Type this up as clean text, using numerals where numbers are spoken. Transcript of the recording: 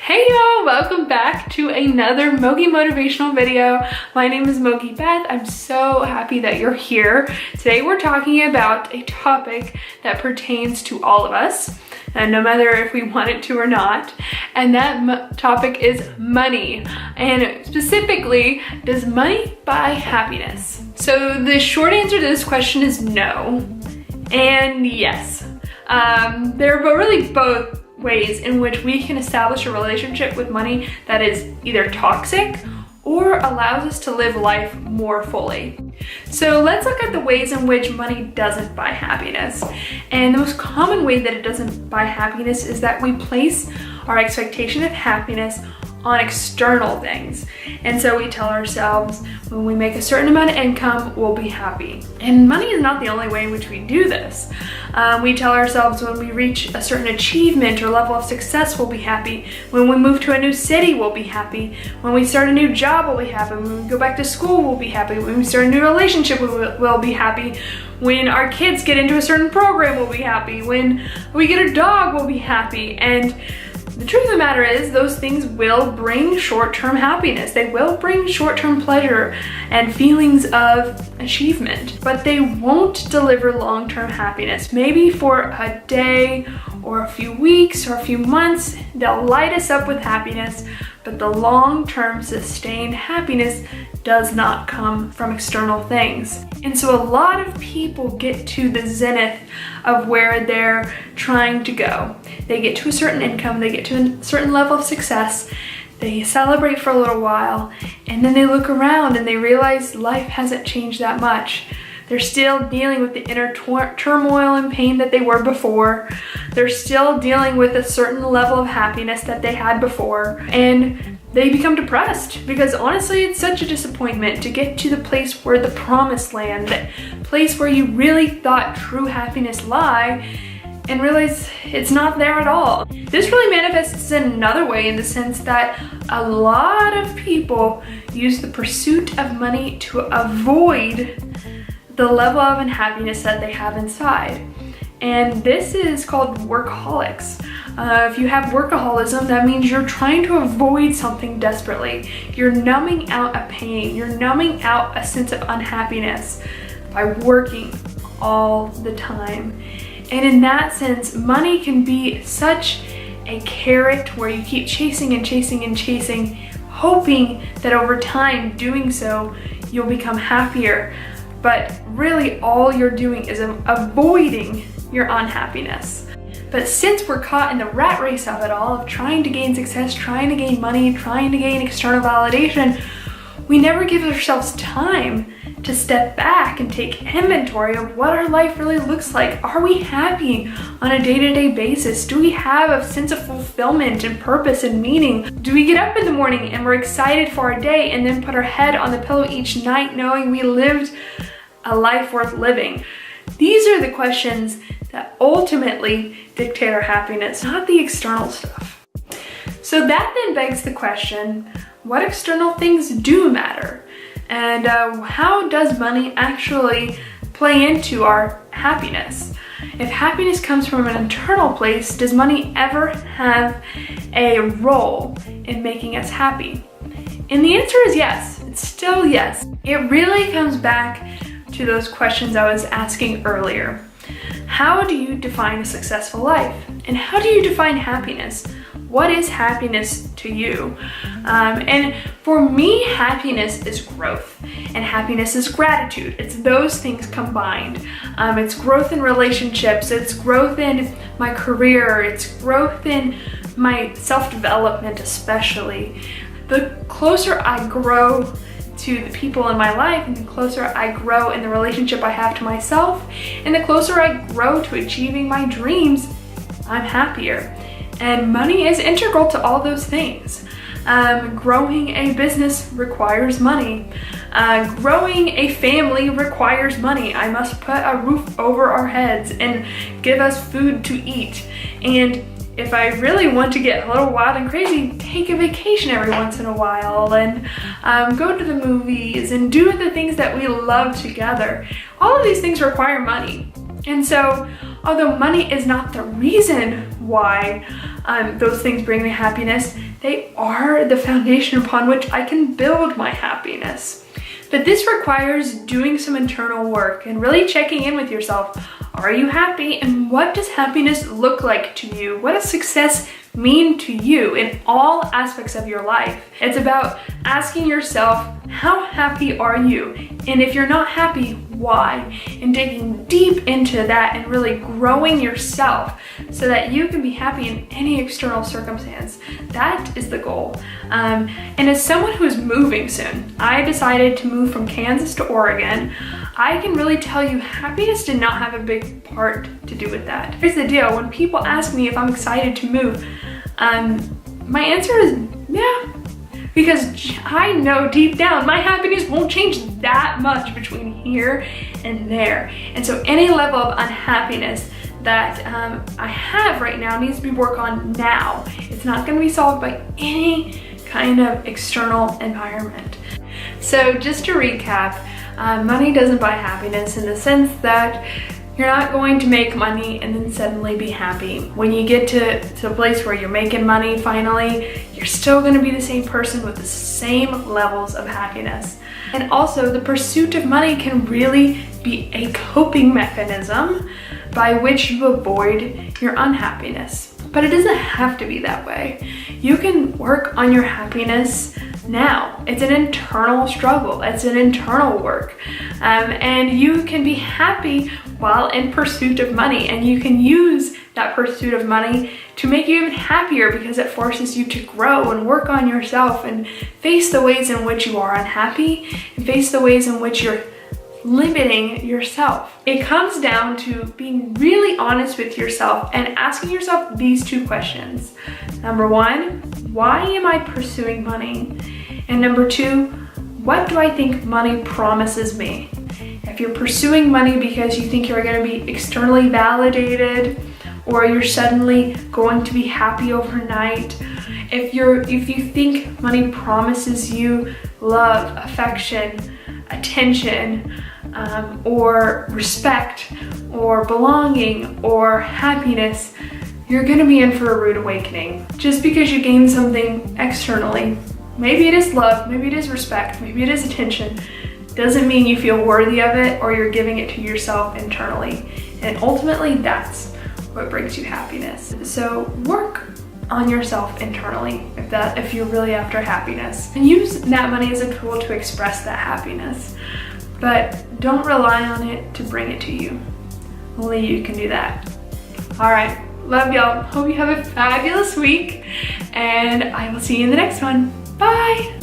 Hey y'all, welcome back to another Mogi motivational video. My name is Mogi Beth. I'm so happy that you're here. Today we're talking about a topic that pertains to all of us, and no matter if we want it to or not. And that topic is money. And specifically, does money buy happiness? So the short answer to this question is no and yes. They're really both ways in which we can establish a relationship with money that is either toxic or allows us to live life more fully. So let's look at the ways in which money doesn't buy happiness. And the most common way that it doesn't buy happiness is that we place our expectation of happiness on external things. And so we tell ourselves when we make a certain amount of income, we'll be happy. And money is not the only way in which we do this. We tell ourselves when we reach a certain achievement or level of success, we'll be happy. When we move to a new city, we'll be happy. When we start a new job, we'll be happy. When we go back to school, we'll be happy. When we start a new relationship, we'll be happy. When our kids get into a certain program, we'll be happy. When we get a dog, we'll be happy. And the truth of the matter is, those things will bring short-term happiness. They will bring short-term pleasure and feelings of achievement, but they won't deliver long-term happiness. Maybe for a day or a few weeks or a few months, they'll light us up with happiness, but the long-term sustained happiness does not come from external things. And so a lot of people get to the zenith of where they're trying to go. They get to a certain income, they get to a certain level of success, they celebrate for a little while, and then they look around and they realize life hasn't changed that much. They're still dealing with the inner turmoil and pain that they were before. They're still dealing with a certain level of happiness that they had before, and they become depressed because honestly, it's such a disappointment to get to the place where the promised land, that place where you really thought true happiness lie, and realize it's not there at all. This really manifests in another way, in the sense that a lot of people use the pursuit of money to avoid the level of unhappiness that they have inside. And this is called workaholics. If you have workaholism, that means you're trying to avoid something desperately. You're numbing out a pain. You're numbing out a sense of unhappiness by working all the time. And in that sense, money can be such a carrot where you keep chasing and chasing and chasing, hoping that over time, doing so, you'll become happier. But really all you're doing is avoiding your unhappiness. But since we're caught in the rat race of it all, of trying to gain success, trying to gain money, trying to gain external validation, we never give ourselves time to step back and take inventory of what our life really looks like. Are we happy on a day-to-day basis? Do we have a sense of fulfillment and purpose and meaning? Do we get up in the morning and we're excited for our day and then put our head on the pillow each night knowing we lived a life worth living? These are the questions that ultimately dictate our happiness, not the external stuff. So that then begs the question, what external things do matter? And how does money actually play into our happiness? If happiness comes from an internal place, does money ever have a role in making us happy? And the answer is yes. It's still yes. It really comes back to those questions I was asking earlier. How do you define a successful life? And how do you define happiness? What is happiness to you? And for me, happiness is growth, and happiness is gratitude. It's those things combined. It's growth in relationships, it's growth in my career, it's growth in my self-development especially. The closer I grow to the people in my life, and the closer I grow in the relationship I have to myself, and the closer I grow to achieving my dreams, I'm happier. And money is integral to all those things. Growing a business requires money. Growing a family requires money. I must put a roof over our heads and give us food to eat. And if I really want to get a little wild and crazy, take a vacation every once in a while and go to the movies and do the things that we love together. All of these things require money. And so, although money is not the reason why those things bring me happiness. They are the foundation upon which I can build my happiness. But this requires doing some internal work and really checking in with yourself. Are you happy? And what does happiness look like to you? What does success mean to you in all aspects of your life? It's about asking yourself, how happy are you? And if you're not happy, why? And digging deep into that and really growing yourself so that you can be happy in any external circumstance. That is the goal. And as someone who is moving soon, I decided to move from Kansas to Oregon. I can really tell you happiness did not have a big part to do with that. Here's the deal, when people ask me if I'm excited to move, my answer is yeah. Because I know deep down my happiness won't change that much between here and there. And so any level of unhappiness that I have right now needs to be worked on now. It's not going to be solved by any kind of external environment. So just to recap, money doesn't buy happiness in the sense that you're not going to make money and then suddenly be happy. When you get to a place where you're making money finally, you're still gonna be the same person with the same levels of happiness. And also, the pursuit of money can really be a coping mechanism by which you avoid your unhappiness. But it doesn't have to be that way. You can work on your happiness now. It's an internal struggle. It's an internal work. And you can be happy while in pursuit of money. And you can use that pursuit of money to make you even happier because it forces you to grow and work on yourself and face the ways in which you are unhappy and face the ways in which you're limiting yourself. It comes down to being really honest with yourself and asking yourself these two questions. Number one, why am I pursuing money? And number two, what do I think money promises me? If you're pursuing money because you think you're going to be externally validated, or you're suddenly going to be happy overnight, if you think money promises you love, affection, attention, or respect, or belonging, or happiness, you're gonna be in for a rude awakening. Just because you gain something externally, maybe it is love, maybe it is respect, maybe it is attention, doesn't mean you feel worthy of it or you're giving it to yourself internally. And ultimately, that's what brings you happiness. So work on yourself internally if you're really after happiness, and use that money as a tool to express that happiness, but don't rely on it to bring it to you. Only you can do that. All right, love y'all. Hope you have a fabulous week, and I will see you in the next one. Bye.